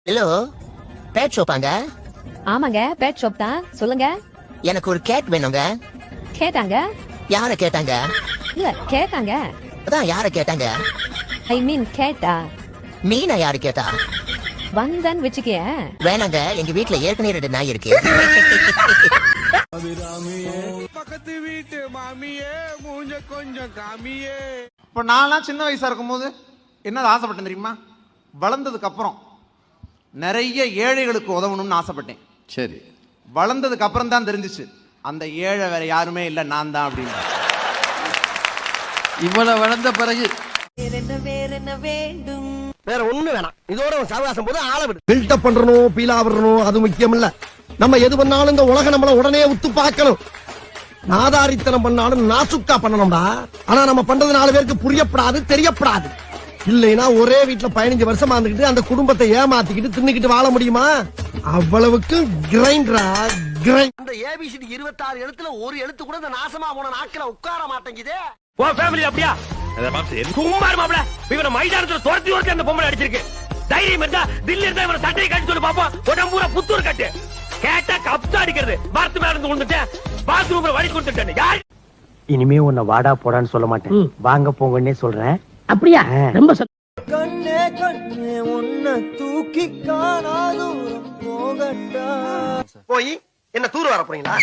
Hello, bad ஷாப்பாங்க? ஆமாங்க, bad shop தான். சொல்லுங்க. எனக்கு ஒரு கேட் வேணுங்க. கேட்டாங்க? யார கேட்டாங்க? இல்ல, கேட்டாங்க. அதான் யார கேட்டாங்க? ஐ மீன் கேட்டா. மீனா யாரு கேட்டா? வந்தன் வச்சுக்கிய. வேணாங்க, எங்க வீட்ல ஏற்கனவே 2 நாய் இருக்கு. பக்கத்து வீட்டு மாமியே மூஞ்ச கொஞ்சம் காமியே. இப்போ நான்லாம் சின்ன வயசா இருக்கும்போது என்னது ஆசைப்பட்டேன் தெரியுமா? வளர்ந்ததுக்கு அப்புறம் நிறைய ஏழைகளுக்கு உதவணும்னு ஆசைப்பட்டேன். சரி, வளர்ந்ததுக்கு அப்புறம் தான் தெரிஞ்சிச்சு அந்த ஏழை வேற யாருமே இல்லை, நான் தான் அப்படின்னு. இவ்வளவு வளர்ந்த பிறகு வேற ஒண்ணு வேணாம். இதோட சாவகாசம் போது ஆள விடு. பில்டப் பண்றணும், பீலா விடணும், அது முக்கியம் இல்ல. நம்ம எது பண்ணாலும் இந்த உலக நம்மள உடனே உத்து பார்க்கணும். நாதாரித்தனம் பண்ணாலும் நாசுக்கா பண்ணணும்டா. ஆனா நம்ம பண்றது 4 பேருக்கு புரியப்படாது, தெரியப்படாது. இல்லைன்னா ஒரே வீட்டுல 15 வருஷமா இருந்துகிட்டு அந்த குடும்பத்தை ஏமாத்திக்கிட்டு தின்னுக்கிட்டு வாழ முடியுமா? அவ்வளவுக்கு கிரைண்டரா கிரைண்ட். அந்த ஏபிசிடி 26 எழுத்துல ஒரு எழுத்து கூட இந்த நாசமா போன நாக்கில உட்கார மாட்டேங்குதே. உன் ஃபேமிலி அப்படியா? குமார் மாப்ள இவனை மைதானத்துல துரத்தி ஓட்டி அந்த பொம்பளை அடிச்சிருக்கு. தைரியம் இருந்தா தில்லி இருந்தா இவனை சட்டையை கட்டி சொல்லி பாப்போம். உடம்பூரா புத்தூர் கட்டு. கேட்டா கப்ஸா அடிக்கிறது. மரத்து மேல இருந்து விழுந்துட்டேன். பாத்ரூம்ல வழி கொடுத்துட்டேன். யார் இனிமே உன்னை வாடா போடான்னு சொல்ல மாட்டேன், வாங்க போங்கன்னே சொல்றேன். அப்படியா? ரொம்ப கண்ணே கண்ணே உன்னை தூக்கி காணாதூரம் போகட்டா. போய் என்ன தூர் வர போறீங்களா?